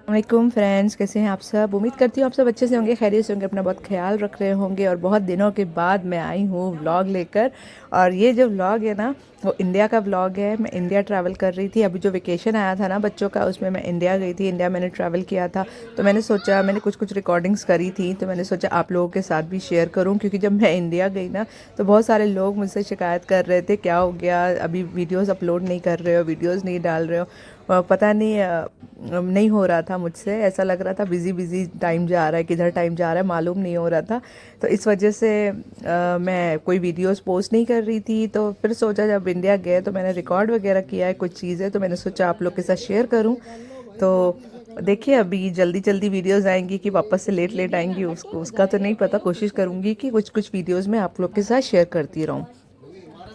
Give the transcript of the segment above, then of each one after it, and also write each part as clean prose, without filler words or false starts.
वालेकुम फ्रेंड्स, कैसे हैं आप सब। उम्मीद करती हूँ आप सब अच्छे से होंगे, खैरियत से होंगे, अपना बहुत ख्याल रख रहे होंगे। और बहुत दिनों के बाद मैं आई हूँ व्लॉग लेकर। और ये जो व्लॉग है ना, वो इंडिया का व्लॉग है। मैं इंडिया ट्रैवल कर रही थी। अभी जो वेकेशन आया था ना बच्चों का, उसमें मैं इंडिया गई थी। इंडिया मैंने ट्रैवल किया था। तो मैंने सोचा, मैंने कुछ कुछ रिकॉर्डिंग्स करी थी, तो मैंने सोचा आप लोगों के साथ भी शेयर करूँ। क्योंकि जब मैं इंडिया गई ना, तो बहुत सारे लोग मुझसे शिकायत कर रहे थे, क्या हो गया, अभी वीडियोज़ अपलोड नहीं कर रहे हो, वीडियोज़ नहीं डाल रहे हो। पता नहीं नहीं हो रहा था मुझसे। ऐसा लग रहा था बिज़ी बिज़ी टाइम जा रहा है, किधर टाइम जा रहा है मालूम नहीं हो रहा था। तो इस वजह से मैं कोई वीडियोस पोस्ट नहीं कर रही थी। तो फिर सोचा जब इंडिया गए तो मैंने रिकॉर्ड वगैरह किया है कुछ चीज़ें, तो मैंने सोचा आप लोग के साथ शेयर करूं। तो देखिए, अभी जल्दी जल्दी वीडियोस आएंगी कि वापस से लेट लेट आएंगी, उसको उसका तो नहीं पता। कोशिश करूंगी कि कुछ कुछ वीडियोस में आप लोग के साथ शेयर करती रहूं।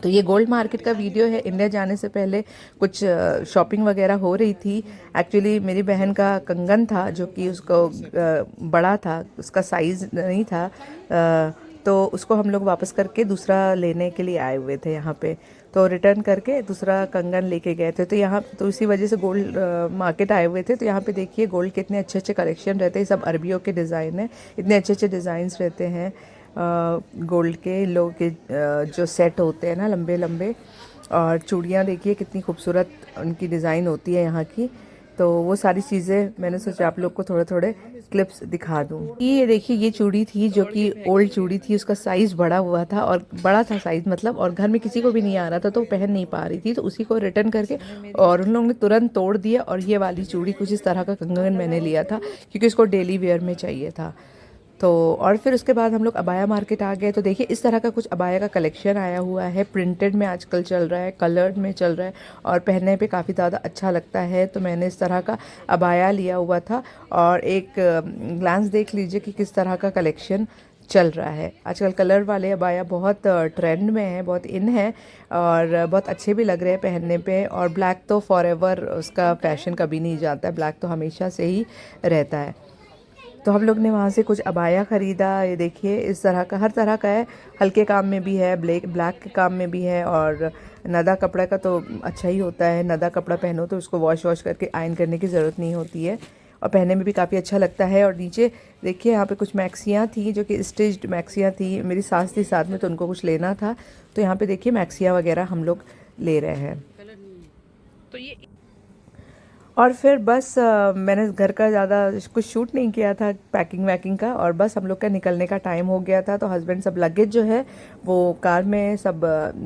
तो ये गोल्ड मार्केट का वीडियो है। इंडिया जाने से पहले कुछ शॉपिंग वगैरह हो रही थी। एक्चुअली मेरी बहन का कंगन था जो कि उसको बड़ा था, उसका साइज़ नहीं था। तो उसको हम लोग वापस करके दूसरा लेने के लिए आए हुए थे यहाँ पे। तो रिटर्न करके दूसरा कंगन लेके गए थे। तो यहाँ तो इसी वजह से गोल्ड मार्केट आए हुए थे। तो यहाँ पे देखिए गोल्ड के इतने अच्छे अच्छे कलेक्शन रहते हैं। सब अरबियों के डिज़ाइन है, इतने अच्छे अच्छे डिज़ाइंस रहते हैं गोल्ड के। लोग के जो सेट होते हैं ना, लंबे लंबे। और चूड़ियाँ देखिए कितनी खूबसूरत उनकी डिज़ाइन होती है यहाँ की। तो वो सारी चीज़ें मैंने सोचा आप लोग को थोड़े थोड़े क्लिप्स दिखा दूँ। ये देखिए, ये चूड़ी थी जो कि ओल्ड चूड़ी थी। उसका साइज़ बड़ा हुआ था, और बड़ा था साइज़ मतलब, और घर में किसी को भी नहीं आ रहा था तो वो पहन नहीं पा रही थी। तो उसी को रिटर्न करके और उन लोगों ने तुरंत तोड़ दिया। और ये वाली चूड़ी, कुछ इस तरह का कंगन मैंने लिया था क्योंकि इसको डेली वेयर में चाहिए था। तो और फिर उसके बाद हम लोग अबाया मार्केट आ गए। तो देखिए इस तरह का कुछ अबाया का कलेक्शन आया हुआ है। प्रिंटेड में आजकल चल रहा है, कलर्ड में चल रहा है, और पहनने पे काफ़ी ज़्यादा अच्छा लगता है। तो मैंने इस तरह का अबाया लिया हुआ था। और एक ग्लांस देख लीजिए कि किस तरह का कलेक्शन चल रहा है। आजकल कलर वाले अबाया बहुत ट्रेंड में है, बहुत इन है, और बहुत अच्छे भी लग रहे हैं पहनने पे। और ब्लैक तो फॉरएवर, उसका फैशन कभी नहीं जाता है, ब्लैक तो हमेशा से ही रहता है। तो हम लोग ने वहाँ से कुछ अबाया ख़रीदा। ये देखिए इस तरह का, हर तरह का है। हल्के काम में भी है, ब्लैक के काम में भी है। और नदा कपड़ा का तो अच्छा ही होता है। नदा कपड़ा पहनो तो उसको वॉश करके आयरन करने की ज़रूरत नहीं होती है, और पहनने में भी काफ़ी अच्छा लगता है। और नीचे देखिए यहाँ पे कुछ मैक्सियाँ थी जो कि स्टिच्ड मैक्सियाँ थी। मेरी सास थी साथ में, तो उनको कुछ लेना था। तो यहाँ पे देखिए मैक्सियाँ वगैरह हम लोग ले रहे हैं। तो ये और फिर बस मैंने घर का ज़्यादा कुछ शूट नहीं किया था, पैकिंग वैकिंग का। और बस हम लोग का निकलने का टाइम हो गया था। तो हस्बैंड सब लगेज जो है वो कार में सब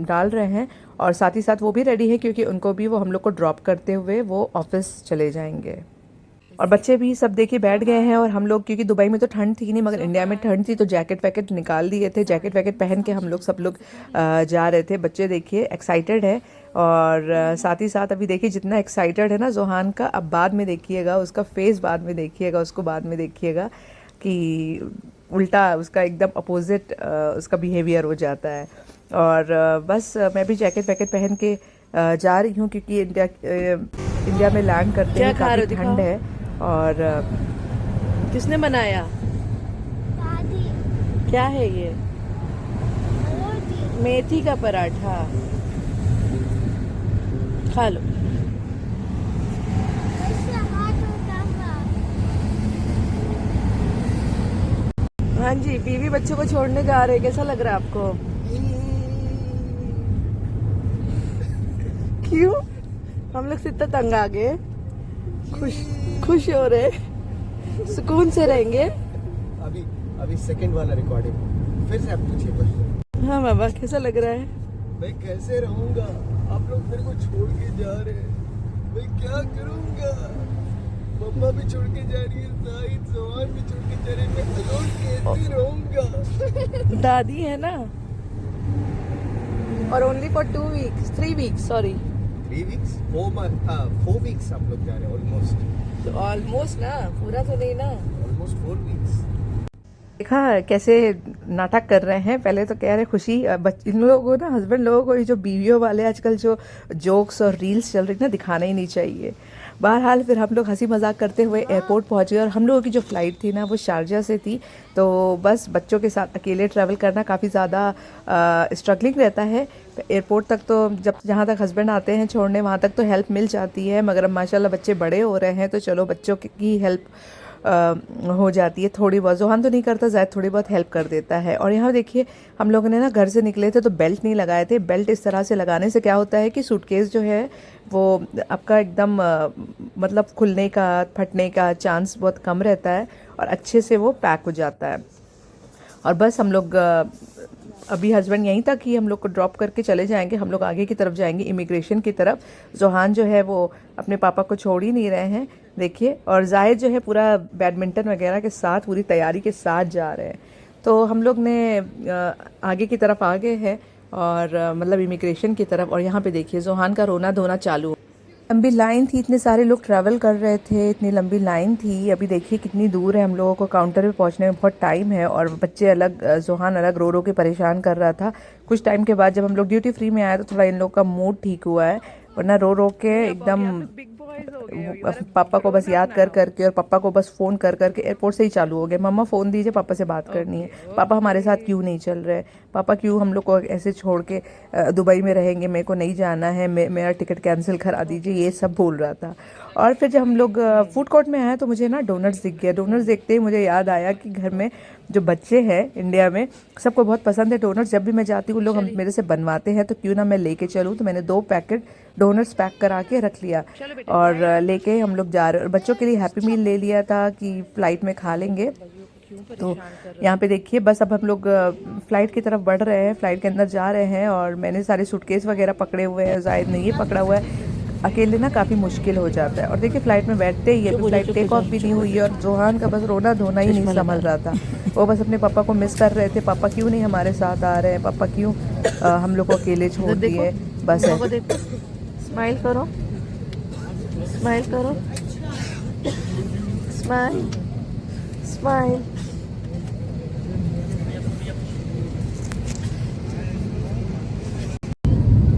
डाल रहे हैं। और साथ ही साथ वो भी रेडी है क्योंकि उनको भी वो हम लोग को ड्रॉप करते हुए वो ऑफिस चले जाएंगे। और बच्चे भी सब देखिए बैठ गए हैं। और हम लोग, क्योंकि दुबई में तो ठंड थी नहीं मगर इंडिया में ठंड थी, तो जैकेट वैकेट निकाल दिए थे। जैकेट वैकेट पहन के हम लोग सब लोग जा रहे थे। बच्चे देखिए एक्साइटेड है। और साथ ही साथ अभी देखिए जितना एक्साइटेड है ना जोहान का, अब बाद में देखिएगा उसका फेस, बाद में देखिएगा उसको, बाद में देखिएगा कि उल्टा उसका एकदम अपोजिट उसका बिहेवियर हो जाता है। और बस मैं भी जैकेट वैकेट पहन के जा रही हूँ क्योंकि इंडिया में लैंड करते क्या ही खा रहे काफ़ी हो, ठंड दिखाओ। है। और किसने बनाया? दादी। क्या है ये? रोटी। मेथी का पराठा। खा लो। कैसे हाथ उठाऊंगा? हाँ जी, बीवी बच्चों को छोड़ने जा रहे हैं। कैसा लग रहा है आपको? क्यों? हम लोग से इतना तंग आ गए। खुश खुश हो रहे, सुकून से रहेंगे। अभी अभी सेकंड वाला रिकॉर्डिंग फिर से आप पूछिए क्वेश्चन। हाँ बाबा, कैसा लग रहा है? मैं कैसे रहूंगा, आप लोग मेरे को छोड़ के जा रहे हैं, मैं क्या करूंगा। मम्मा भी छोड़ के जा रही है, जाहिद जवान भी छोड़ के जा रहे हैं, मैं अलोन कैसे रहूंगा। दादी है ना। और only for 2 weeks, 3 weeks, sorry. 3 weeks 4 weeks आप लोग जा रहे हैं, ऑलमोस्ट तो ऑलमोस्ट ना, पूरा तो नहीं ना। Almost 4 weeks. देखा कैसे नाटक कर रहे हैं। पहले तो कह रहे खुशी, इन लोगों को ना, हस्बैंड लोगों को, ये जो बीवियों वाले आजकल जो जोक्स और रील्स चल रही ना, दिखाना ही नहीं चाहिए। बहरहाल फिर हम लोग हंसी मजाक करते हुए एयरपोर्ट पहुंचे और हम लोगों की जो फ़्लाइट थी ना वो शारजा से थी। तो बस बच्चों के साथ अकेले ट्रैवल करना काफ़ी ज़्यादा स्ट्रगलिंग रहता है। एयरपोर्ट तक तो जब जहाँ तक हस्बैंड आते हैं छोड़ने वहाँ तक तो हेल्प मिल जाती है, मगर अब माशाल्लाह बच्चे बड़े हो रहे हैं तो चलो बच्चों की हेल्प हो जाती है थोड़ी बहुत। जोहान तो नहीं करता, ज़ायद थोड़ी बहुत हेल्प कर देता है। और यहाँ देखिए हम लोगों ने ना घर से निकले थे तो बेल्ट नहीं लगाए थे। बेल्ट इस तरह से लगाने से क्या होता है कि सूटकेस जो है वो आपका एकदम मतलब खुलने का, फटने का चांस बहुत कम रहता है और अच्छे से वो पैक हो जाता है। और बस हम लोग अभी हस्बैंड यहीं तक ही हम लोग को ड्रॉप करके चले जाएंगे। हम लोग आगे की तरफ जाएंगे, इमिग्रेशन की तरफ। जोहान जो है वो अपने पापा को छोड़ ही नहीं रहे हैं, देखिए। और जाहिद जो है पूरा बैडमिंटन वगैरह के साथ, पूरी तैयारी के साथ जा रहे हैं। तो हम लोग ने आगे की तरफ आ गए हैं और मतलब इमिग्रेशन की तरफ। और यहाँ पे देखिए जोहान का रोना धोना चालू। लंबी लाइन थी, इतने सारे लोग ट्रैवल कर रहे थे, इतनी लंबी लाइन थी। अभी देखिए कितनी दूर है, हम लोगों को काउंटर पे पहुंचने में बहुत टाइम है। और बच्चे अलग, जोहान अलग रो रो के परेशान कर रहा था। कुछ टाइम के बाद जब हम लोग ड्यूटी फ्री में आए तो थोड़ा इन लोग का मूड ठीक हुआ है, वरना रो रो के एकदम पापा को बस याद कर करके और पापा को बस फ़ोन कर करके एयरपोर्ट से ही चालू हो गए। मम्मा फ़ोन दीजिए, पापा से बात करनी है, पापा हमारे साथ क्यों नहीं चल रहे, पापा क्यों हम लोग को ऐसे छोड़ के दुबई में रहेंगे, मेरे को नहीं जाना है, मेरा टिकट कैंसिल करा दीजिए, ये सब बोल रहा था। और फिर जब हम लोग फूड कोर्ट में आए तो मुझे ना डोनट्स दिख गया। डोनट्स देखते ही मुझे याद आया कि घर में जो बच्चे हैं इंडिया में सबको बहुत पसंद है डोनट्स। जब भी मैं जाती हूँ लोग मेरे से बनवाते हैं, तो क्यों ना मैं लेके चलूँ। तो मैंने 2 पैकेट डोनट्स पैक करा के रख लिया और लेके हम लोग जा रहे। और बच्चों के लिए हैप्पी मील ले लिया था कि फ़्लाइट में खा लेंगे। तो यहाँ पे देखिए बस अब हम लोग फ़्लाइट की तरफ बढ़ रहे हैं, फ़्लाइट के अंदर जा रहे हैं। और मैंने सारे सूटकेस वगैरह पकड़े हुए हैं, जाहिद ने ये पकड़ा हुआ है। अकेले ना काफ़ी मुश्किल हो जाता है। और देखिए फ़्लाइट में बैठते ही अभी फ़्लाइट टेक ऑफ भी नहीं हुई है और जोहान का बस रोना धोना ही नहीं संभल रहा था। वो बस अपने पापा को मिस कर रहे थे, पापा क्यों नहीं हमारे साथ आ रहे हैं, पापा क्यों हम लोग को अकेले छोड़ दिए। बस है, स्माइल करो, स्माइल करो, smile smile.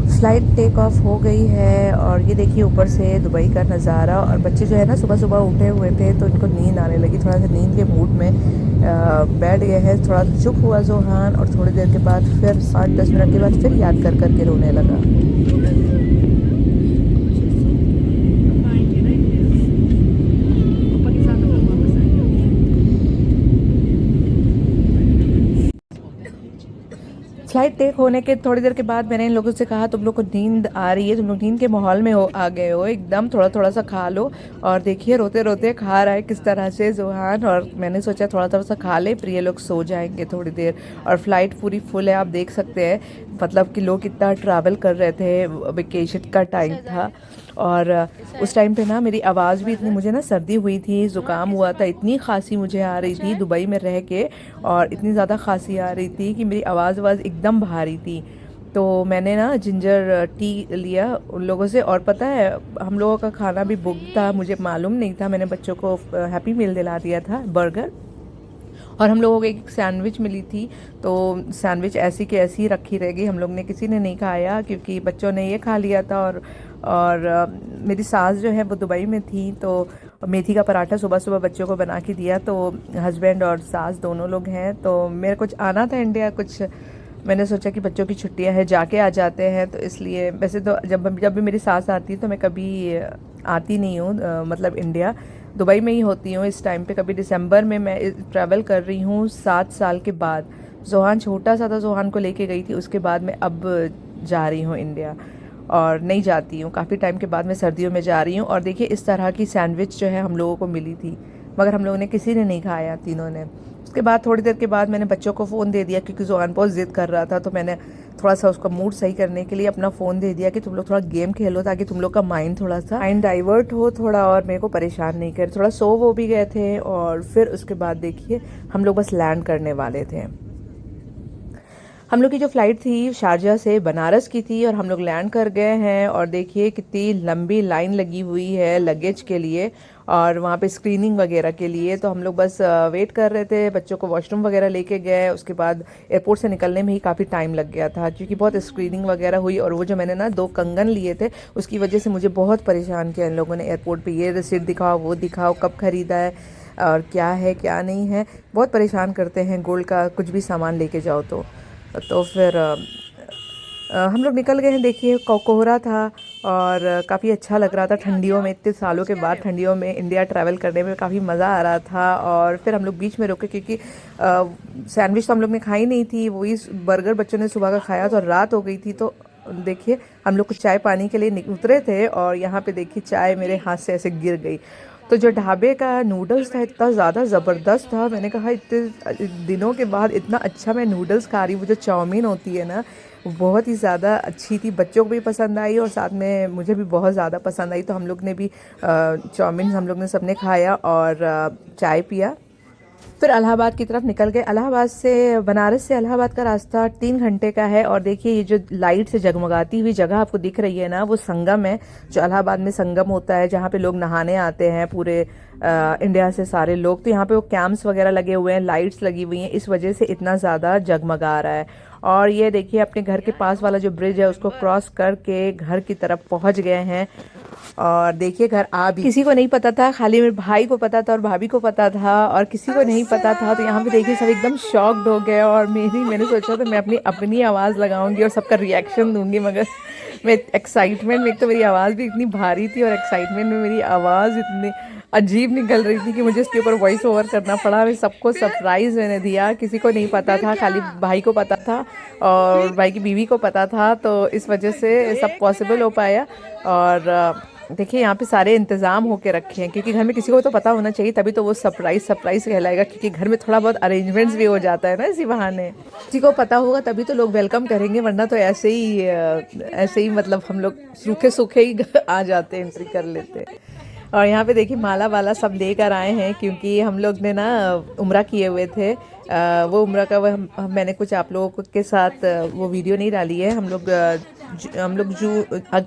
Flight take off हो गई है और ये देखिए ऊपर से दुबई का नज़ारा। और बच्चे जो है ना सुबह सुबह उठे हुए थे तो इनको नींद आने लगी, थोड़ा सा नींद के मूड में बैठ गए हैं। थोड़ा चुप हुआ जोहान और थोड़ी देर के बाद फिर 5-10 मिनट के बाद फिर याद कर करके रोने लगा। फ़्लाइट टेक होने के थोड़ी देर के बाद मैंने इन लोगों से कहा तुम लोग को नींद आ रही है, तुम लोग नींद के माहौल में आ गए हो एकदम, थोड़ा थोड़ा सा खा लो। और देखिए रोते रोते खा रहा है किस तरह से जोहान। और मैंने सोचा थोड़ा थोड़ा सा खा ले, फिर ये लोग सो जाएंगे थोड़ी देर। और फ़्लाइट पूरी फुल है, आप देख सकते हैं मतलब कि लोग कितना ट्रैवल कर रहे थे, वेकेशन का टाइम था। और उस टाइम पे ना मेरी आवाज़ भी इतनी, मुझे ना सर्दी हुई थी, ज़ुकाम हुआ था, इतनी खांसी मुझे आ रही थी दुबई में रह के, और इतनी ज़्यादा खांसी आ रही थी कि मेरी आवाज़ एकदम भारी थी। तो मैंने ना जिंजर टी लिया उन लोगों से। और पता है हम लोगों का खाना भी बुक था, मुझे मालूम नहीं था। मैंने बच्चों को हैप्पी मील दिला दिया था, बर्गर। और हम लोगों को एक सैंडविच मिली थी, तो सैंडविच ऐसी की ऐसी रखी रह गई, हम लोग ने किसी ने नहीं खाया क्योंकि बच्चों ने ये खा लिया था। और मेरी सास जो है वो दुबई में थी, तो मेथी का पराठा सुबह सुबह बच्चों को बना के दिया। तो हस्बैंड और सास दोनों लोग हैं, तो मेरे कुछ आना था इंडिया, कुछ मैंने सोचा कि बच्चों की छुट्टियां हैं जाके आ जाते हैं। तो इसलिए वैसे तो जब भी मेरी सास आती है तो मैं कभी आती नहीं हूँ, मतलब इंडिया दुबई में ही होती हूँ इस टाइम पे। कभी दिसंबर में मैं ट्रैवल कर रही हूँ 7 साल के बाद। जोहान छोटा सा था, जोहान को लेके गई थी, उसके बाद मैं अब जा रही हूँ इंडिया और नहीं जाती हूँ, काफ़ी टाइम के बाद मैं सर्दियों में जा रही हूँ। और देखिए इस तरह की सैंडविच जो है हम लोगों को मिली थी, मगर हम लोगों ने किसी ने नहीं खाया, तीनों ने। उसके बाद थोड़ी देर के बाद मैंने बच्चों को फ़ोन दे दिया क्योंकि जोहान बहुत ज़िद कर रहा था, तो मैंने थोड़ा सा उसका मूड सही करने के लिए अपना फ़ोन दे दिया कि तुम लोग थोड़ा गेम खेलो ताकि तुम लोग का माइंड थोड़ा सा डाइवर्ट हो थोड़ा, और मेरे को परेशान नहीं करे। थोड़ा सो वो भी गए थे। और फिर उसके बाद देखिए हम लोग बस लैंड करने वाले थे। हम लोग की जो फ़्लाइट थी शारजा से बनारस की थी और हम लोग लैंड कर गए हैं और देखिए कितनी लंबी लाइन लगी हुई है लगेज के लिए और वहाँ पे स्क्रीनिंग वगैरह के लिए। तो हम लोग बस वेट कर रहे थे, बच्चों को वॉशरूम वगैरह लेके गए। उसके बाद एयरपोर्ट से निकलने में ही काफ़ी टाइम लग गया था क्योंकि बहुत स्क्रीनिंग वगैरह हुई। और वो जो मैंने ना 2 कंगन लिए थे उसकी वजह से मुझे बहुत परेशान किया इन लोगों ने एयरपोर्ट पर, ये रिसिप्ट दिखाओ, वो दिखाओ, कब ख़रीदा है और क्या है क्या नहीं है। बहुत परेशान करते हैं गोल्ड का कुछ भी सामान लेके जाओ तो फिर हम लोग निकल गए हैं। देखिए कोहरा था और काफ़ी अच्छा लग रहा था ठंडियों में, इतने सालों के बाद ठंडियों में इंडिया ट्रैवल करने में काफ़ी मज़ा आ रहा था। और फिर हम लोग बीच में रुके क्योंकि सैंडविच तो हम लोग ने खाई नहीं थी, वही बर्गर बच्चों ने सुबह का खाया तो रात हो गई थी। तो देखिए हम लोग कुछ चाय पानी के लिए उतरे थे और यहाँ पे देखिए चाय मेरे हाथ से ऐसे गिर गई। तो जो ढाबे का नूडल्स था इतना ज़्यादा ज़बरदस्त था, मैंने कहा इतने दिनों के बाद इतना अच्छा मैं नूडल्स खा रही हूँ। वो जो चाउमीन होती है ना वो बहुत ही ज़्यादा अच्छी थी, बच्चों को भी पसंद आई और साथ में मुझे भी बहुत ज़्यादा पसंद आई। तो हम लोग ने भी चाउमीन हम लोग ने सबने खाया और चाय पिया। फिर इलाहाबाद की तरफ निकल गए। इलाहाबाद से बनारस से इलाहाबाद का रास्ता 3 घंटे का है। और देखिए ये जो लाइट से जगमगाती हुई जगह आपको दिख रही है ना वो संगम है, जो इलाहाबाद में संगम होता है जहाँ पे लोग नहाने आते हैं पूरे इंडिया से सारे लोग। तो यहाँ पे वो कैंप्स वगैरह लगे हुए हैं, लाइट्स लगी हुई हैं, इस वजह से इतना ज़्यादा जगमगा रहा है। और ये देखिए अपने घर के पास वाला जो ब्रिज है उसको क्रॉस करके घर की तरफ पहुँच गए हैं। और देखिए घर आ भी किसी को नहीं पता था, खाली मेरे भाई को पता था और भाभी को पता था और किसी को नहीं पता था। तो यहाँ पे देखिए सब एकदम शॉक्ड हो गए और मैंने सोचा था मैं अपनी आवाज़ लगाऊंगी और सबका रिएक्शन दूंगी, मगर मैं एक्साइटमेंट में, एक तो मेरी आवाज़ भी इतनी भारी थी और एक्साइटमेंट में मेरी आवाज़ इतनी अजीब निकल रही थी कि मुझे इसके ऊपर वॉइस ओवर करना पड़ा। मैं सबको सरप्राइज़ मैंने दिया, किसी को नहीं पता था, खाली भाई को पता था और भाई की बीवी को पता था। तो इस वजह से सब पॉसिबल हो पाया। और देखिए यहाँ पे सारे इंतज़ाम होके रखे हैं क्योंकि घर में किसी को तो पता होना चाहिए, तभी तो वो सरप्राइज़ कहलाएगा। क्योंकि घर में थोड़ा बहुत अरेंजमेंट्स भी हो जाता है ना इसी बहाने, किसी को पता होगा तभी तो लोग वेलकम करेंगे, वरना तो ऐसे ही मतलब हम लोग सूखे सूखे ही आ जाते, एंट्री कर लेते। और यहाँ पे देखिए माला वाला सब लेकर आए हैं क्योंकि हम लोग ने ना उम्रा किए हुए थे। वो उम्रा का मैंने कुछ आप लोगों के साथ वो वीडियो नहीं डाली है। हम लोग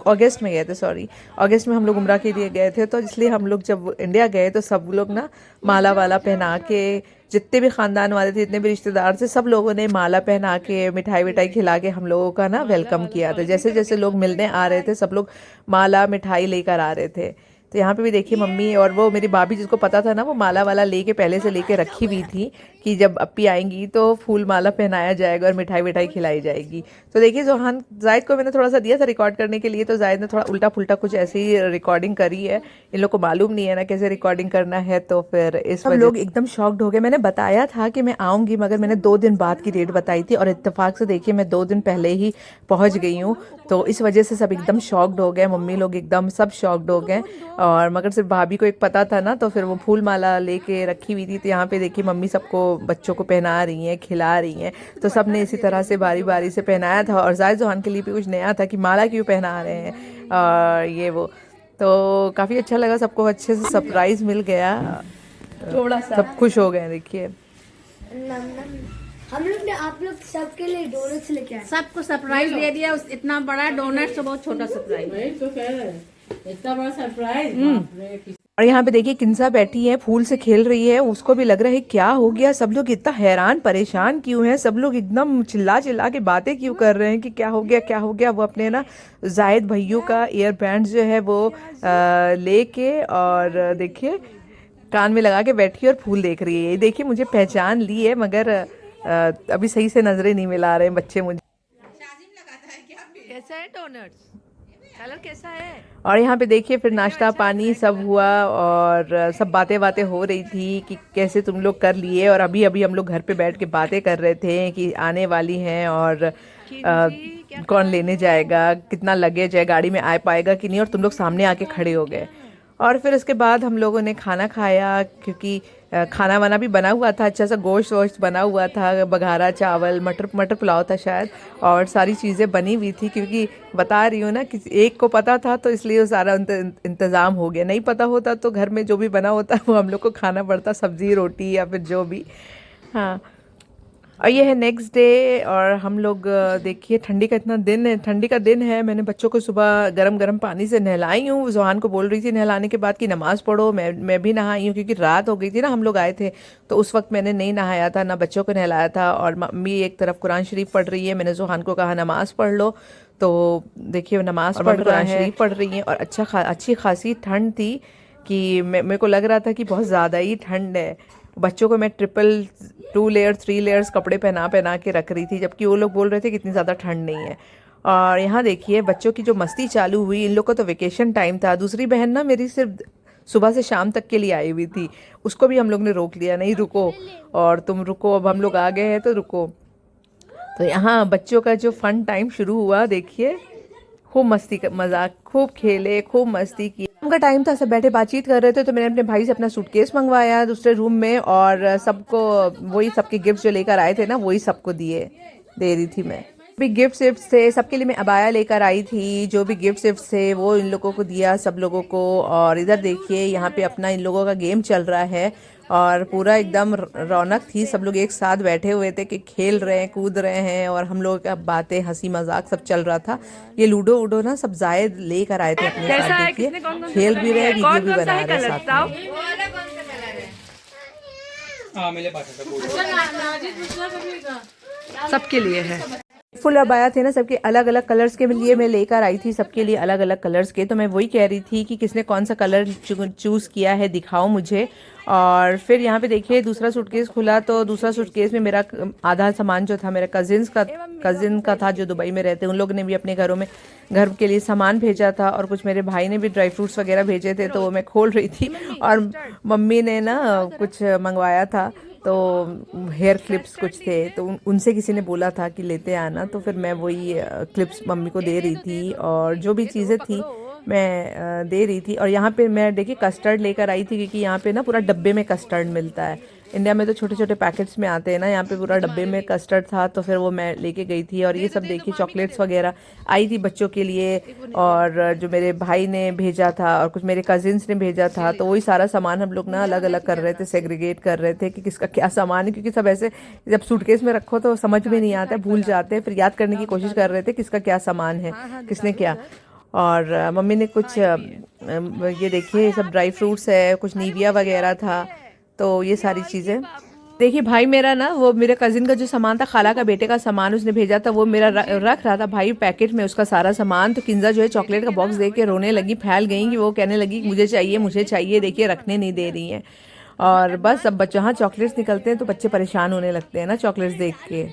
अगस्त में गए थे, अगस्त में हम लोग उम्रा के लिए गए थे। तो इसलिए हम लोग जब इंडिया गए तो सब लोग ना माला वाला पहना के, जितने भी ख़ानदान वाले थे, जितने भी रिश्तेदार थे, सब लोगों ने माला पहना के मिठाई विठाई खिला के हम लोगों का ना वेलकम किया था। जैसे जैसे लोग मिलने आ रहे थे सब लोग माला मिठाई लेकर आ रहे थे। तो यहाँ पे भी देखिए मम्मी और वो मेरी भाभी, जिसको पता था ना वो माला वाला पहले से लेके रखी हुई थी कि जब अप्पी आएंगी तो फूल माला पहनाया जाएगा और मिठाई विठाई खिलाई जाएगी। तो देखिए जोहान जायद को मैंने थोड़ा सा दिया था रिकॉर्ड करने के लिए, तो जायद ने थोड़ा उल्टा पुल्टा कुछ ऐसे ही रिकॉर्डिंग करी है। इन लोग को मालूम नहीं है ना कैसे रिकॉर्डिंग करना है, तो फिर इस वजह लोग एकदम शॉक्ड हो गए। मैंने बताया था कि मैं आऊँगी, मगर मैंने 2 दिन बाद की डेट बताई थी और इत्तेफाक से देखिए मैं 2 दिन पहले ही पहुँच गई हूँ। तो इस वजह से सब एकदम शॉक्ड हो गए, मम्मी लोग एकदम सब शॉक्ड हो गए। और मगर सिर्फ भाभी को एक पता था ना, तो फिर वो फूल माला लेके रखी हुई थी। तो यहाँ पे देखिए मम्मी सबको बच्चों को पहना रही हैं, खिला रही हैं। तो सब ने इसी तरह से बारी बारी से पहनाया था। और जायद जोहान के लिए भी कुछ नया था कि माला क्यों पहना रहे हैं और ये वो। तो काफ़ी अच्छा लगा, सबको अच्छे से सरप्राइज़ मिल गया, थोड़ा सा सब खुश हो गए। देखिए हम लोग ने आप लोग सबके लिए डोनट्स लेके आए, सबको सरप्राइज दे दिया। इतना बड़ा डोनट से बहुत छोटा सरप्राइज, इतना बड़ा सरप्राइज। और यहाँ पे देखिए किंसा बैठी है, फूल से खेल रही है, उसको भी लग रहा है क्या हो गया, सब लोग इतना हैरान परेशान क्यों हैं, सब लोग एकदम चिल्ला चिल्ला के बातें क्यों कर रहे हैं कि क्या हो गया क्या हो गया। वो अपने ना जायद भैया का ईयर बैंड जो है वो लेके और देखिए कान में लगा के बैठी और फूल देख रही है। ये देखिए मुझे पहचान ली है, मगर अभी सही से नजरें नहीं मिला रहे हैं बच्चे मुझे। कैसा है डोनट्स, कलर कैसा है। और यहाँ पे देखिए फिर नाश्ता पानी सब हुआ और सब बातें हो रही थी कि कैसे तुम लोग कर लिए। और अभी अभी हम लोग घर पे बैठ के बातें कर रहे थे कि आने वाली हैं और कौन लेने जाएगा, कितना लगेज है, गाड़ी में आ पाएगा कि नहीं। और तुम लोग सामने आके खड़े हो गए। और फिर उसके बाद हम लोगों ने खाना खाया, क्योंकि खाना वाना भी बना हुआ था, अच्छा सा गोश्त वोश्त बना हुआ था, बघारा चावल, मटर पुलाव था शायद, और सारी चीज़ें बनी हुई थी। क्योंकि बता रही हूँ ना कि एक को पता था तो इसलिए वो सारा इंतज़ाम हो गया। नहीं पता होता तो घर में जो भी बना होता वो हम लोग को खाना पड़ता, सब्ज़ी रोटी या फिर जो भी। हाँ और ये है नेक्स्ट डे और हम लोग देखिए ठंडी का इतना दिन है, ठंडी का दिन है। मैंने बच्चों को सुबह गरम गरम पानी से नहलाई हूँ। जोहान को बोल रही थी नहलाने के बाद कि नमाज़ पढ़ो। मैं भी नहाई हूँ क्योंकि रात हो गई थी ना, हम लोग आए थे तो उस वक्त मैंने नहीं नहाया था, ना बच्चों को नहलाया था। और मम्मी एक तरफ कुरान शरीफ पढ़ रही है, मैंने जोहान को कहा नमाज़ पढ़ लो, तो देखिए नमाज़ पढ़ रही है। और अच्छी खासी ठंड थी कि मेरे को लग रहा था कि बहुत ज़्यादा ही ठंड है। बच्चों को मैं 2 लेयर 3 लेयर्स कपड़े पहना के रख रही थी, जबकि वो लोग बोल रहे थे कि इतनी ज़्यादा ठंड नहीं है। और यहाँ देखिए बच्चों की जो मस्ती चालू हुई, इन लोग को तो वेकेशन टाइम था। दूसरी बहन ना मेरी सिर्फ सुबह से शाम तक के लिए आई हुई थी, उसको भी हम लोग ने रोक लिया, नहीं रुको और तुम रुको, अब हम लोग आ गए हैं तो रुको। तो यहाँ बच्चों का जो फन टाइम शुरू हुआ, देखिए खूब मस्ती मजाक, खूब खेले, खूब मस्ती की। उनका टाइम था, सब बैठे बातचीत कर रहे थे, तो मैंने अपने भाई से अपना सूटकेस मंगवाया दूसरे रूम में और सबको वही सबके गिफ्ट जो लेकर आए थे ना वही सबको दे रही थी मैं। भी गिफ्ट थे सबके लिए, मैं अबाया लेकर आई थी, जो भी गिफ्ट थे वो इन लोगों को दिया, सब लोगों को। और इधर देखिए यहाँ पे अपना इन लोगों का गेम चल रहा है और पूरा एकदम रौनक थी। सब लोग एक साथ बैठे हुए थे कि खेल रहे हैं, कूद रहे हैं और हम लोगों का बातें, हंसी मजाक सब चल रहा था। ये लूडो वूडो ना सब जायद लेकर आए थे अपने साथ, देखिए खेल भी रहे, वीडियो भी बना रहे साथ में। सबके लिए है फुल अबाया थे ना, सबके अलग अलग कलर्स के लिए मैं लेकर आई थी, सबके लिए अलग अलग कलर्स के। तो मैं वही कह रही थी कि किसने कौन सा कलर चूज़ किया है, दिखाओ मुझे। और फिर यहाँ पे देखिए दूसरा सूटकेस खुला, तो दूसरा सूटकेस में मेरा आधा सामान जो था मेरा कजिन का था जो दुबई में रहते, उन लोग ने भी अपने घर के लिए सामान भेजा था और कुछ मेरे भाई ने भी ड्राई फ्रूट्स वगैरह भेजे थे, तो वो मैं खोल रही थी। और मम्मी ने ना कुछ मंगवाया था, तो हेयर क्लिप्स कुछ थे, तो उनसे किसी ने बोला था कि लेते आना, तो फिर मैं वही क्लिप्स मम्मी को दे रही थी और जो भी चीज़ें थी मैं दे रही थी। और यहाँ पे मैं देखिए कस्टर्ड लेकर आई थी, क्योंकि यहाँ पे ना पूरा डब्बे में कस्टर्ड मिलता है। इंडिया में तो छोटे छोटे पैकेट्स में आते हैं ना, यहाँ पे पूरा डब्बे में कस्टर्ड था, तो फिर वो मैं लेके गई थी। और ये सब देखिए चॉकलेट्स वगैरह आई थी बच्चों के लिए, और जो मेरे भाई ने भेजा था और कुछ मेरे कजिन्स ने भेजा था, तो वही सारा सामान हम लोग ना अलग अलग कर रहे थे, सेग्रीगेट कर रहे थे कि किसका क्या सामान है, क्योंकि सब ऐसे जब सूटकेस में रखो तो समझ में नहीं आता, भूल जाते हैं। फिर याद करने की कोशिश कर रहे थे किसका क्या सामान है, किसने क्या। और मम्मी ने कुछ ये देखिए सब ड्राई फ्रूट्स है, कुछ नीविया वगैरह था, तो ये सारी चीज़ें। देखिए भाई मेरा ना, वो मेरे कजिन का जो सामान था, खाला का बेटे का सामान उसने भेजा था, वो मेरा रख रहा था भाई पैकेट में उसका सारा सामान। तो किंजा जो है चॉकलेट का बॉक्स देख के रोने लगी, फैल गई कि वो कहने लगी मुझे चाहिए, देखिए रखने नहीं दे रही हैं। और बस अब जहाँ चॉकलेट्स निकलते हैं तो बच्चे परेशान होने लगते हैं ना चॉकलेट्स देख के।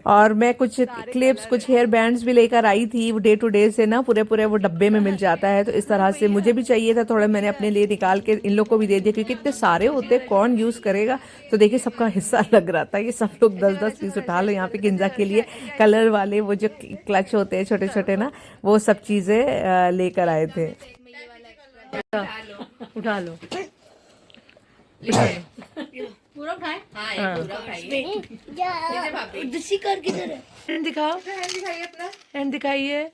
और मैं कुछ क्लिप्स, कुछ हेयर बैंड्स भी लेकर आई थी, वो डे टू डे से ना पूरे वो डब्बे में मिल जाता है, तो इस तरह से मुझे भी चाहिए था थोड़ा, मैंने अपने लिए निकाल के इन लोग को भी दे दिया, क्योंकि इतने सारे होते कौन यूज़ करेगा। तो देखिए सबका हिस्सा लग रहा था, ये सब लोग 10-10 पीस उठा लो। यहाँ पे किंजा के लिए कलर वाले वो जो क्लच होते हैं छोटे छोटे ना, वो सब चीज़ें लेकर आए थे। उठा लो पूरा खाए। दूसरी कार किधर है? हैंड दिखाओ, दिखाइए अपना हैंड, दिखाइए,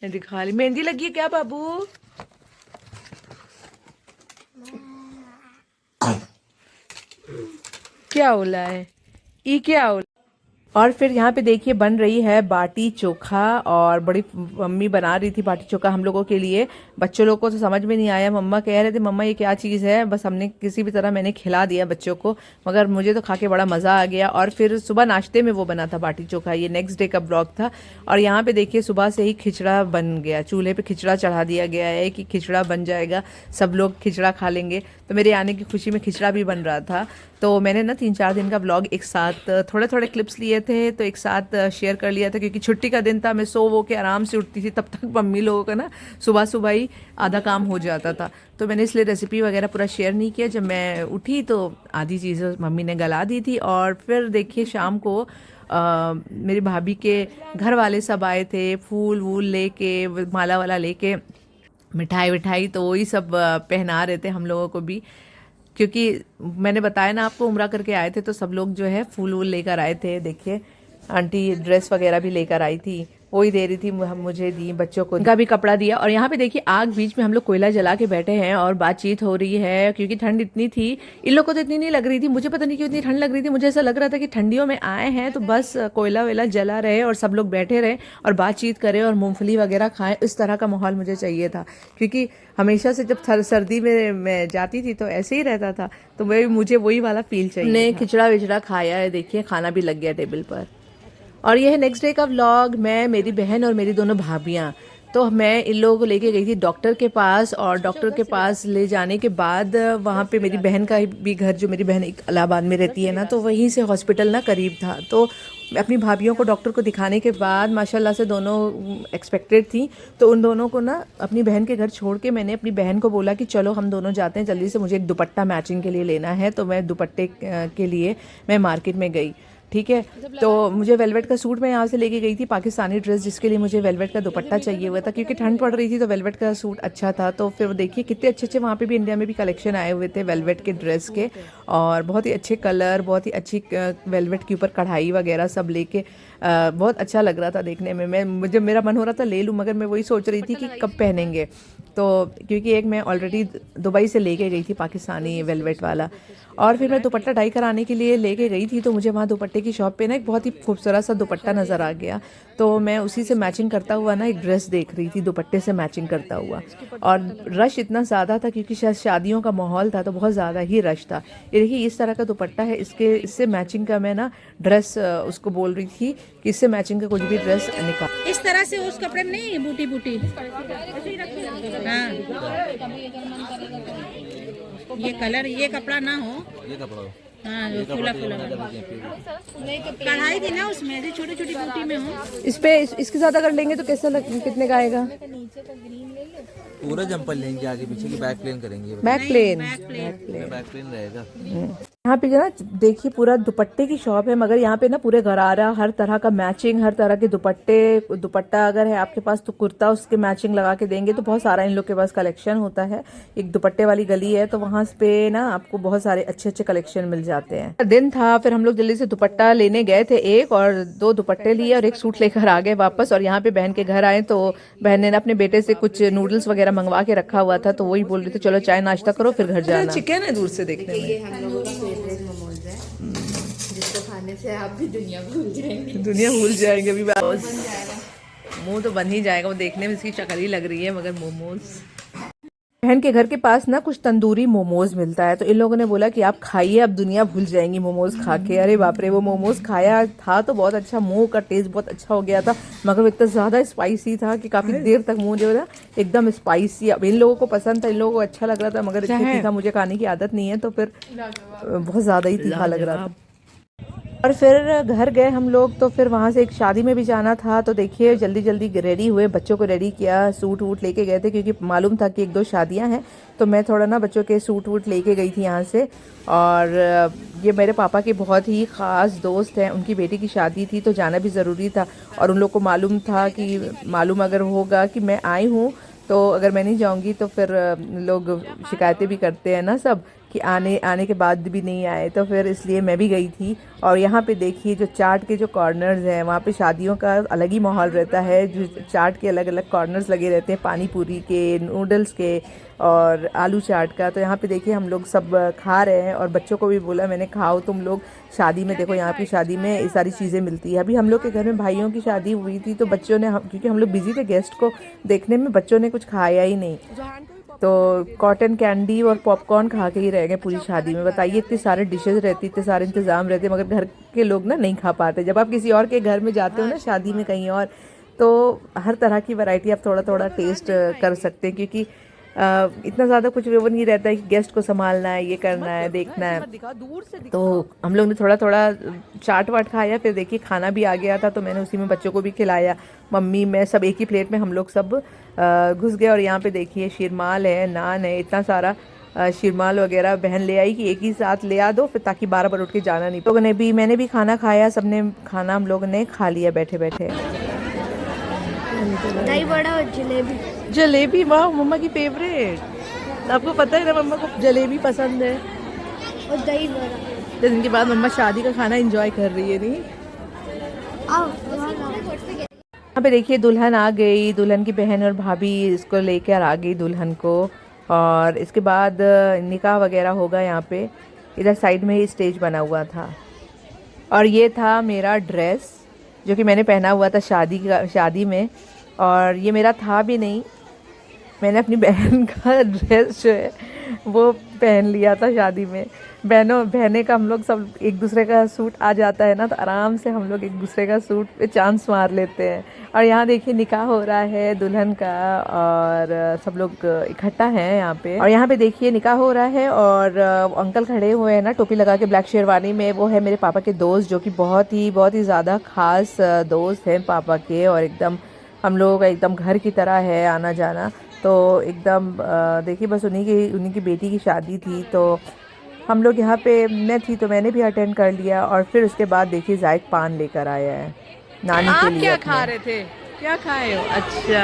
दिखा ली। मेहंदी लगी है क्या बाबू? क्या बोला है ये, क्या बोला? और फिर यहाँ पे देखिए बन रही है बाटी चोखा, और बड़ी मम्मी बना रही थी बाटी चोखा हम लोगों के लिए। बच्चों लोगों को तो समझ में नहीं आया, मम्मा कह रहे थे मम्मा ये क्या चीज़ है, बस हमने किसी भी तरह मैंने खिला दिया बच्चों को, मगर मुझे तो खा के बड़ा मज़ा आ गया। और फिर सुबह नाश्ते में वो बना था बाटी चोखा, ये नेक्स्ट डे का ब्लॉग था। और यहाँ पे देखिए सुबह से ही खिचड़ा बन गया, चूल्हे पे खिचड़ा चढ़ा दिया गया है कि खिचड़ा बन जाएगा, सब लोग खिचड़ा खा लेंगे। तो मेरे आने की खुशी में खिचड़ा भी बन रहा था। तो मैंने ना 3-4 दिन का ब्लॉग एक साथ थोड़े थोड़े क्लिप्स लिए थे, तो एक साथ शेयर कर लिया था, क्योंकि छुट्टी का दिन था, मैं सो के आराम से उठती थी, तब तक मम्मी लोगों का ना सुबह ही आधा काम हो जाता था। तो मैंने इसलिए रेसिपी वगैरह पूरा शेयर नहीं किया। जब मैं उठी तो आधी चीज़ें मम्मी ने गला दी थी। और फिर देखिए शाम को मेरी भाभी के घर वाले सब आए थे, फूल वूल लेके, माला वाला लेके, मिठाई, तो वही सब पहना रहे थे हम लोगों को भी, क्योंकि मैंने बताया ना आपको उम्रा करके आए थे, तो सब लोग जो है फूल वूल लेकर आए थे। देखिए आंटी ड्रेस वगैरह भी लेकर आई थी, वही दे रही थी, मुझे दी, बच्चों को उनका भी कपड़ा दिया। और यहाँ पे देखिए आग बीच में हम लोग कोयला जला के बैठे हैं और बातचीत हो रही है, क्योंकि ठंड इतनी थी। इन लोग को तो इतनी नहीं लग रही थी, मुझे पता नहीं क्यों इतनी ठंड लग रही थी। मुझे ऐसा लग रहा था कि ठंडियों में आए हैं तो बस कोयला वेला जला रहे और सब लोग बैठे रहे और बातचीत करें और मूंगफली वगैरह खाएं। इस तरह का माहौल मुझे चाहिए था, क्योंकि हमेशा से जब सर्दी में मैं जाती थी तो ऐसे ही रहता था, तो मुझे वही वाला फील चाहिए। ने खिचड़ा विचड़ा खाया है, देखिए खाना भी लग गया टेबल पर। और ये है नेक्स्ट डे का व्लॉग। मैं, मेरी बहन और मेरी दोनों भाभियाँ, तो मैं इन लोगों को लेके गई थी डॉक्टर के पास। और डॉक्टर के पास ले जाने के बाद वहाँ पे मेरी बहन का भी घर, जो मेरी बहन इलाहाबाद में रहती है ना, तो वहीं से हॉस्पिटल ना करीब था। तो अपनी भाभियों को डॉक्टर को दिखाने के बाद माशाल्लाह से दोनों एक्सपेक्टेड थी, तो उन दोनों को ना अपनी बहन के घर छोड़ के मैंने अपनी बहन को बोला कि चलो हम दोनों जाते हैं जल्दी से, मुझे एक दुपट्टा मैचिंग के लिए लेना है। तो मैं दुपट्टे के लिए मैं मार्केट में गई, ठीक है। तो मुझे वेलवेट का सूट मैं यहाँ से लेके गई थी, पाकिस्तानी ड्रेस, जिसके लिए मुझे वेलवेट का दुपट्टा चाहिए हुआ था, क्योंकि ठंड पड़ रही थी तो वेलवेट का सूट अच्छा था। तो फिर देखिए कितने अच्छे अच्छे वहाँ पे भी इंडिया में भी कलेक्शन आए हुए थे वेलवेट के ड्रेस के, और बहुत ही अच्छे कलर, बहुत ही अच्छी वेलवेट के ऊपर कढ़ाई वगैरह सब लेके बहुत अच्छा लग रहा था देखने में। मुझे मेरा मन हो रहा था ले लूँ, मगर मैं वही सोच रही थी कि कब पहनेंगे। तो क्योंकि एक मैं ऑलरेडी दुबई से लेके गई थी पाकिस्तानी वेलवेट वाला, और फिर मैं दुपट्टा डाई कराने के लिए लेके गई थी। तो मुझे वहाँ दुपट्टे की शॉप पे ना एक बहुत ही खूबसूरत सा दुपट्टा नज़र आ गया, तो मैं उसी से मैचिंग करता हुआ ना एक ड्रेस देख रही थी दुपट्टे से मैचिंग करता हुआ। और रश इतना ज़्यादा था क्योंकि शायद शादियों का माहौल था, तो बहुत ज़्यादा ही रश था। ये देखिए इस तरह का दुपट्टा है, इससे मैचिंग का मैं ना ड्रेस उसको बोल रही थी कि इससे मैचिंग का कुछ भी ड्रेस निकाल। इस तरह से उस कपड़े में नहीं बूटी बूटी। हाँ, ये कलर, ये कपड़ा ना हो, ये कपड़ा हो। हाँ, जो फूला फूला कढ़ाई थी ना उसमें, ऐसे छोटी छोटी बूटी में हो। इस पे इसके साथ अगर लेंगे तो कैसा कितने का आएगा? पूरा जंपर लेंगे, आगे पीछे की बैक प्लेन करेंगे। बैक प्लेन रहेगा। यहाँ पे ना देखिए पूरा दुपट्टे की शॉप है, मगर यहाँ पे ना पूरे गरारा, हर तरह का मैचिंग, हर तरह के दुपट्टा अगर है आपके पास तो कुर्ता उसके मैचिंग लगा के देंगे। तो बहुत सारा इन लोग के पास कलेक्शन होता है। एक दुपट्टे वाली गली है, तो वहाँ पे ना आपको बहुत सारे अच्छे अच्छे कलेक्शन मिल जाते हैं। दिन था, फिर हम लोग जल्दी से दुपट्टा लेने गए थे एक, और 2 दुपट्टे लिए और एक सूट लेकर आ गए वापस। और यहाँ पे बहन के घर आए तो बहन ने अपने बेटे से कुछ नूडल्स वगैरह मंगवा के रखा हुआ था, तो वही बोल रहे थे चलो चाय नाश्ता करो फिर घर जाना। चिकन है दूर से देखने में, ये हम लोगों का फेवरेट मोमोज है, जिसको खाने से आप भी दुनिया भूल जाएंगे। दुनिया भूल जाएंगे अभी मुंह तो बन ही जाएगा, वो देखने में इसकी शक्ल ही लग रही है। मगर मोमोज, बहन के घर के पास ना कुछ तंदूरी मोमोज मिलता है, तो इन लोगों ने बोला कि आप खाइए, अब दुनिया भूल जाएंगी मोमोज खा के। अरे बाप रे, वो मोमोज खाया था तो बहुत अच्छा, मुंह का टेस्ट बहुत अच्छा हो गया था, मगर वो इतना ज़्यादा स्पाइसी था कि काफ़ी देर तक मुंह जो था एकदम स्पाइसी। अब इन लोगों को पसंद था, इन लोगों को अच्छा लग रहा था, मगर इतना तीखा मुझे खाने की आदत नहीं है, तो फिर बहुत ज़्यादा ही तीखा लग रहा था। और फिर घर गए हम लोग, तो फिर वहाँ से एक शादी में भी जाना था, तो देखिए जल्दी जल्दी रेडी हुए, बच्चों को रेडी किया, सूट वूट लेके गए थे, क्योंकि मालूम था कि 1-2 शादियाँ हैं, तो मैं थोड़ा ना बच्चों के सूट वूट लेके गई थी यहाँ से। और ये मेरे पापा के बहुत ही ख़ास दोस्त हैं, उनकी बेटी की शादी थी, तो जाना भी ज़रूरी था। और उन लोग को मालूम था कि मालूम अगर होगा कि मैं आई हूँ, तो अगर मैं नहीं जाऊँगी तो फिर लोग शिकायतें भी करते हैं ना सब, कि आने के बाद भी नहीं आए, तो फिर इसलिए मैं भी गई थी। और यहाँ पे देखिए जो चाट के जो कॉर्नर्स हैं, वहाँ पे शादियों का अलग ही माहौल रहता है। जो चाट के अलग अलग कॉर्नर्स लगे रहते हैं, पानी पूरी के, नूडल्स के और आलू चाट का। तो यहाँ पे देखिए हम लोग सब खा रहे हैं, और बच्चों को भी बोला मैंने खाओ तुम लोग, शादी में देखो यहाँ की शादी में ये सारी चीज़ें मिलती है। अभी हम लोग के घर में भाइयों की शादी हुई थी, तो बच्चों ने, क्योंकि हम लोग बिजी थे गेस्ट को देखने में, बच्चों ने कुछ खाया ही नहीं, तो कॉटन कैंडी और पॉपकॉर्न खा के ही रह गए पूरी शादी में। बताइए इतने सारे डिशेस रहती, इतने सारे इंतज़ाम रहते, मगर घर के लोग ना नहीं खा पाते। जब आप किसी और के घर में जाते हो ना शादी में कहीं और, तो हर तरह की वैरायटी आप थोड़ा थोड़ा टेस्ट कर सकते हैं, क्योंकि इतना ज़्यादा कुछ वो नहीं रहता है कि गेस्ट को संभालना है, ये करना है, देखना है। तो हम लोग ने थोड़ा थोड़ा चाट वाट खाया, फिर देखिए खाना भी आ गया था, तो मैंने उसी में बच्चों को भी खिलाया। मम्मी मैं सब एक ही प्लेट में हम लोग सब घुस गए। और यहाँ पे देखिए शीरमाल है, नान है, इतना सारा शीरमाल वगैरह बहन ले आई कि एक ही साथ ले आ दो, फिर ताकि बार उठ के जाना नहीं। लोगों ने भी, मैंने भी खाना खाया, सबने खाना हम लोगों ने खा लिया बैठे बैठे। दही बड़ा और जलेबी। जलेबी, वाह मम्मा की फेवरेट। आपको पता है ना मम्मा को जलेबी पसंद है। और दही बड़ा। 10 दिन के बाद मम्मा शादी का खाना एंजॉय कर रही है। नहीं आओ। यहाँ पे देखिए दुल्हन आ गई, दुल्हन की बहन और भाभी इसको लेकर आ गई दुल्हन को। और इसके बाद निकाह वगैरह होगा यहाँ पे। इधर साइड में ही स्टेज बना हुआ था। और ये था मेरा ड्रेस जो कि मैंने पहना हुआ था शादी में। और ये मेरा था भी नहीं, मैंने अपनी बहन का ड्रेस जो है वो पहन लिया था शादी में। बहनें का हम लोग सब एक दूसरे का सूट आ जाता है ना, तो आराम से हम लोग एक दूसरे का सूट पे चांस मार लेते हैं। और यहाँ देखिए निकाह हो रहा है दुल्हन का और सब लोग इकट्ठा हैं यहाँ पे। और यहाँ पे देखिए निकाह हो रहा है और अंकल खड़े हुए हैं ना टोपी लगा के ब्लैक शेरवानी में। वो है मेरे पापा के दोस्त जो कि बहुत ही ज़्यादा खास दोस्त हैं पापा के। और एकदम हम लोगों का एकदम घर की तरह है आना जाना। तो एकदम देखिए बस उन्हीं की बेटी की शादी थी, तो हम लोग यहाँ पे मैं थी तो मैंने भी अटेंड कर लिया। और फिर उसके बाद देखिए जायद पान लेकर आया है नानी के लिए। क्या खा रहे थे, क्या खाए हो? अच्छा,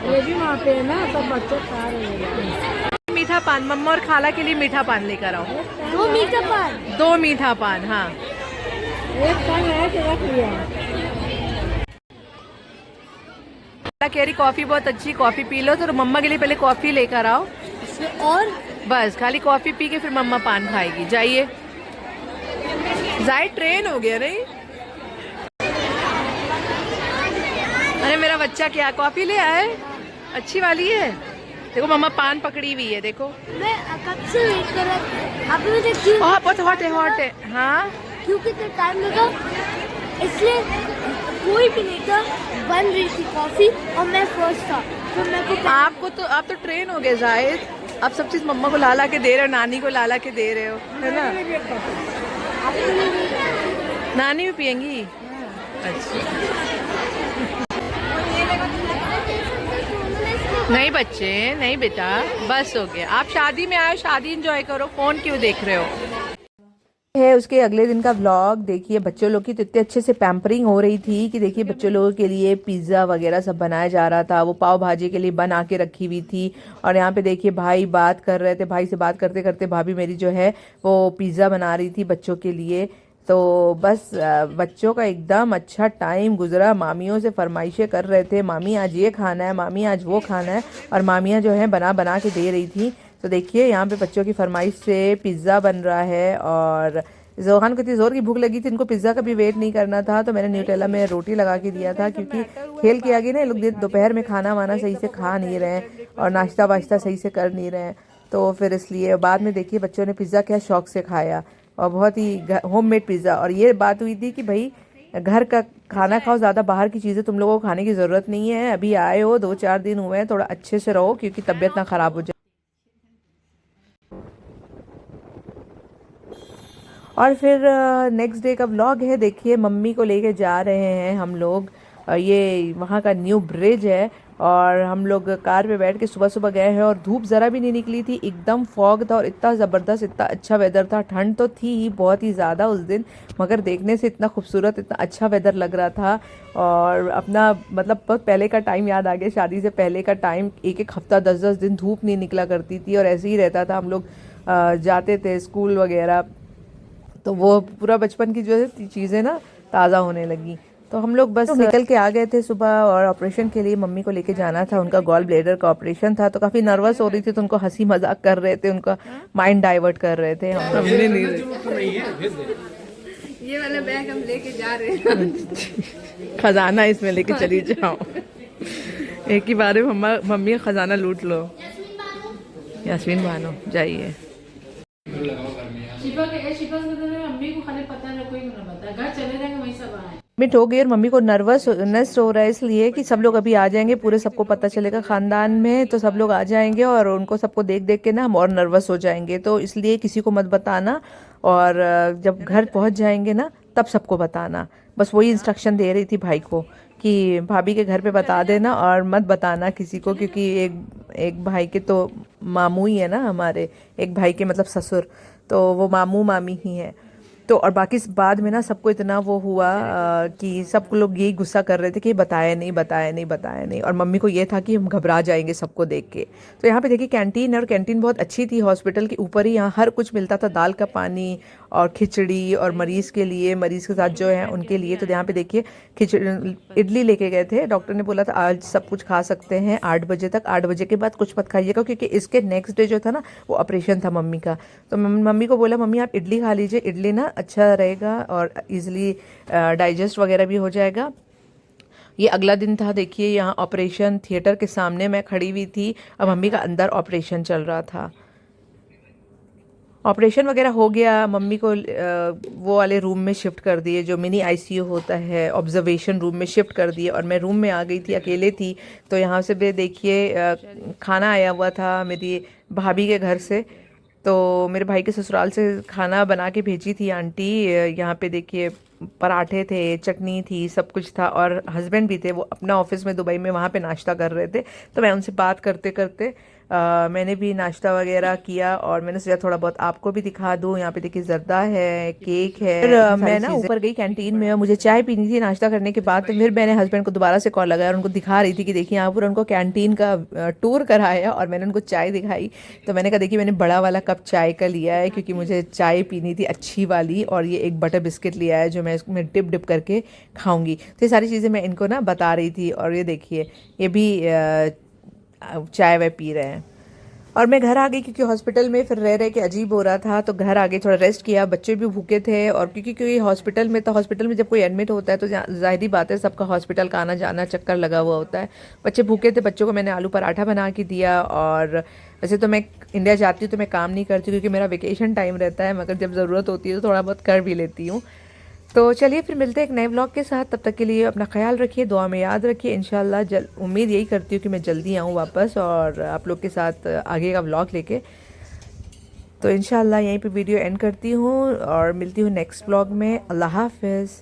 ये भी वहाँ पे है ना, सब बच्चे खा रहे हैं। मीठा पान मम्मा और खाला के लिए मीठा पान लेकर आओ। 2 मीठा पान। 2 मीठा पान, हाँ। एक पान है तो रख लिया। कह रही कॉफी बहुत अच्छी, कॉफी पी लो। तो मम्मा के लिए पहले कॉफी लेकर आओ और बस। खाली कॉफी पी के फिर मम्मा पान खाएगी। जाइए, जायद ट्रेन हो गया नहीं। अरे मेरा बच्चा क्या कॉफी ले आए, अच्छी वाली है। देखो मम्मा पान पकड़ी हुई है, देखो। मैं कब से वेट कर रहा अभी मुझे क्यों बहुत हॉट है। हाँ क्योंकि इतना टाइम लगा, इसलिए कोई भी नहीं था। बन रही थी कॉफी और मैं फर्स्ट था, तो मेरे को आप तो ट्रेन हो गए जायद। आप सब चीज मम्मा को ला के दे रहे हो, नानी को ला के दे रहे हो, है ना? नानी भी पियेंगी? अच्छा, नहीं बच्चे, नहीं बेटा, बस हो गया। आप शादी में आए, शादी एंजॉय करो, फोन क्यों देख रहे हो? है उसके अगले दिन का व्लॉग। देखिए बच्चों लोग की तो इतने अच्छे से पैम्परिंग हो रही थी कि देखिए बच्चों लोगों के लिए पिज़्ज़ा वगैरह सब बनाया जा रहा था। वो पाव भाजी के लिए बना के रखी हुई थी। और यहाँ पे देखिए भाई बात कर रहे थे, भाई से बात करते करते भाभी मेरी जो है वो पिज़्ज़ा बना रही थी बच्चों के लिए। तो बस बच्चों का एकदम अच्छा टाइम गुजरा। मामियों से फरमाइशें कर रहे थे, मामी आज ये खाना है, मामी आज वो खाना है। और मामियाँ जो है बना के दे रही थी। तो देखिए यहाँ पे बच्चों की फरमाइश से पिज़्ज़ा बन रहा है। और जोहान को इतनी ज़ोर की भूख लगी थी, इनको पिज़्ज़ा का भी वेट नहीं करना था। तो मैंने न्यूटेला में रोटी लगा के दिया था, क्योंकि खेल के आगे ना ये लोग दोपहर में खाना वाना सही से खा नहीं रहे हैं और नाश्ता वाश्ता सही से कर नहीं रहे हैं। तो फिर इसलिए बाद में देखिए बच्चों ने पिज़्ज़ा क्या शौक से खाया, और बहुत ही होममेड पिज़्ज़ा। और ये बात हुई थी कि भाई घर का खाना खाओ, ज़्यादा बाहर की चीज़ें तुम लोगों को खाने की ज़रूरत नहीं है। अभी आए हो, 2-4 दिन हुए हैं, थोड़ा अच्छे से रहो क्योंकि तबीयत ना ख़राब हो जाए। और फिर नेक्स्ट डे का व्लॉग है। देखिए मम्मी को लेके जा रहे हैं हम लोग। ये वहाँ का न्यू ब्रिज है और हम लोग कार पे बैठ के सुबह गए हैं। और धूप ज़रा भी नहीं निकली थी, एकदम फॉग था और इतना ज़बरदस्त, इतना अच्छा वेदर था। ठंड तो थी ही बहुत ही ज़्यादा उस दिन, मगर देखने से इतना खूबसूरत, इतना अच्छा वेदर लग रहा था। और अपना मतलब बहुत पहले का टाइम याद आ गया, शादी से पहले का टाइम। एक हफ्ता 10-10 दिन धूप नहीं निकला करती थी और ऐसे ही रहता था। हम लोग जाते थे स्कूल वगैरह, तो वो पूरा बचपन की जो है चीज़ें ना ताज़ा होने लगी। तो हम लोग बस निकल के आ गए थे सुबह। और ऑपरेशन के लिए मम्मी को लेके जाना था, उनका गॉल ब्लैडर का ऑपरेशन था। तो काफ़ी नर्वस हो रही थी, तो उनको हंसी मजाक कर रहे थे, उनका माइंड डाइवर्ट कर रहे थे। हमने नहीं, ये वाला बैग हम लेके जा रहे हैं। खजाना इसमें लेके चली जाओ, एक ही बार में मम्मी खजाना लूट लो। यास्मीन बानो जाइए। मम्मी को खाली पता है, कोई नहीं पता, घर चले जाएंगे वहीं सब आए। मिट हो गई और मम्मी को नर्वसनेस हो रहा है इसलिए कि सब लोग अभी आ जाएंगे, पूरे सबको पता चलेगा खानदान में, तो सब लोग आ जाएंगे और उनको सबको देख देख के ना हम और नर्वस हो जाएंगे। तो इसलिए किसी को मत बताना, और जब घर पहुंच जाएंगे ना तब सबको बताना। बस वही इंस्ट्रक्शन दे रही थी भाई को कि भाभी के घर पे बता देना और मत बताना किसी को, क्योंकि एक भाई के तो मामू ही है ना हमारे, एक भाई के मतलब ससुर, तो वो मामू मामी ही है। तो और बाकी बाद में ना सबको इतना वो हुआ कि सब लोग यही गुस्सा कर रहे थे कि बताया नहीं बताया नहीं बताया नहीं, और मम्मी को ये था कि हम घबरा जाएंगे सबको देख के। तो यहाँ पे देखिए कैंटीन है, और कैंटीन बहुत अच्छी थी, हॉस्पिटल के ऊपर ही यहाँ हर कुछ मिलता था, दाल का पानी और खिचड़ी, और मरीज़ के लिए, मरीज़ के साथ जो है उनके लिए। तो यहाँ पे देखिए खिचड़ी इडली लेके गए थे, डॉक्टर ने बोला था आज सब कुछ खा सकते हैं 8 बजे तक, 8 बजे के बाद कुछ मत खाइएगा, क्योंकि इसके नेक्स्ट डे जो था ना वो ऑपरेशन था मम्मी का। तो मम्मी को बोला मम्मी आप इडली खा लीजिए, इडली ना अच्छा रहेगा और इजीली डाइजेस्ट वगैरह भी हो जाएगा। ये अगला दिन था, देखिए यहाँ ऑपरेशन थिएटर के सामने मैं खड़ी हुई थी और मम्मी का अंदर ऑपरेशन चल रहा था। ऑपरेशन वगैरह हो गया, मम्मी को वो वाले रूम में शिफ्ट कर दिए जो मिनी आईसीयू होता है, ऑब्जर्वेशन रूम में शिफ्ट कर दिए, और मैं रूम में आ गई थी, अकेले थी। तो यहाँ से भी देखिए खाना आया हुआ था मेरी भाभी के घर से, तो मेरे भाई के ससुराल से खाना बना के भेजी थी आंटी। यहाँ पे देखिए पराठे थे, चटनी थी, सब कुछ था, और हस्बैंड भी थे, वो अपना ऑफिस में दुबई में वहाँ पे नाश्ता कर रहे थे। तो मैं उनसे बात करते करते मैंने भी नाश्ता वगैरह किया, और मैंने सोचा थोड़ा बहुत आपको भी दिखा दूँ। यहाँ पे देखिए जर्दा है, केक है। फिर मैं ना ऊपर गई कैंटीन में, मुझे चाय पीनी थी नाश्ता करने के बाद। तो फिर मैंने हस्बैंड को दोबारा से कॉल लगाया और उनको दिखा रही थी कि देखिए यहाँ पर उनको कैंटीन का टूर कराया, और मैंने उनको चाय दिखाई। तो मैंने कहा देखिए मैंने बड़ा वाला कप चाय का लिया है, क्योंकि मुझे चाय पीनी थी अच्छी वाली, और ये एक बटर बिस्किट लिया है जो मैं इसमें डिप करके खाऊंगी। तो ये सारी चीज़ें मैं इनको ना बता रही थी, और ये देखिए ये भी चाय वाय पी रहे हैं। और मैं घर आ गई, क्योंकि हॉस्पिटल में फिर रह के अजीब हो रहा था, तो घर आ गई, थोड़ा रेस्ट किया। बच्चे भी भूखे थे, और क्योंकि हॉस्पिटल में, तो हॉस्पिटल में जब कोई एडमिट होता है तो जाहिर बात है सबका हॉस्पिटल का आना जाना चक्कर लगा हुआ होता है। बच्चे भूखे थे, बच्चों को मैंने आलू पराठा बना के दिया। और वैसे तो मैं इंडिया जाती हूँ तो मैं काम नहीं करती, क्योंकि मेरा वेकेशन टाइम रहता है, मगर जब ज़रूरत होती है तो थोड़ा बहुत कर भी लेती हूँ। तो चलिए फिर मिलते हैं एक नए व्लॉग के साथ। तब तक के लिए अपना ख्याल रखिए, दुआ में याद रखिए। इंशाल्लाह उम्मीद यही करती हूँ कि मैं जल्दी आऊँ वापस और आप लोग के साथ आगे का व्लॉग लेके। तो इंशाल्लाह यहीं पे वीडियो एंड करती हूँ और मिलती हूँ नेक्स्ट व्लॉग में। अल्लाह हाफ़िज़।